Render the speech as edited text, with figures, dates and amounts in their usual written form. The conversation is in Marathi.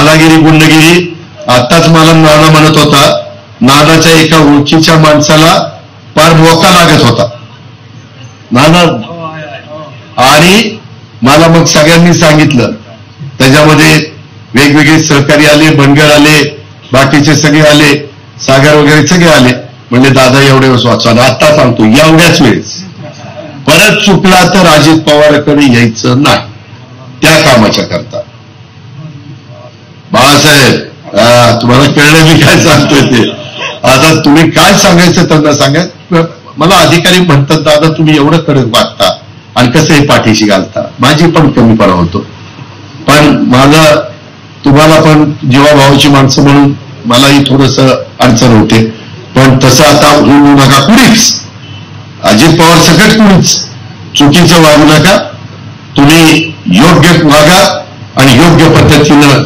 दादागिरी गुंडगिरी. आताच मला नाना म्हणत होता, नानाच्या एका ओळखीच्या माणसाला पार मोका लागत होता नाना. आणि मला मग सगळ्यांनी सांगितलं, त्याच्यामध्ये वेगवेगळे सहकारी आले, बनगर आले, बाकीचे सगळे आले, सागर वगैरे सगळे आले. म्हणजे दादा एवढे वेळेस वाचवा. आता सांगतो एवढ्याच वेळेस परत चुकला तर अजित पवाराकडे यायचं नाही त्या कामाच्या करता. बाळासाहेब तुम्हाला कळलं मी काय सांगतोय ते. आता तुम्ही काय सांगायचं त्यांना सांगा. मला अधिकारी म्हणतात, दादा तुम्ही एवढं कडक वागता आणि कसं हे पाठीशी घालता. माझी पण कमीपणा होतो, पण माझं तुम्हाला पण जीवाभावाची माणसं म्हणून मलाही थोडस अडचण होते. पण तसं आता होऊ नका कुणीच. अजित पवार सकट कुणीच चुकीचं वागू नका. तुम्ही योग्य वागा आणि योग्य पद्धतीनं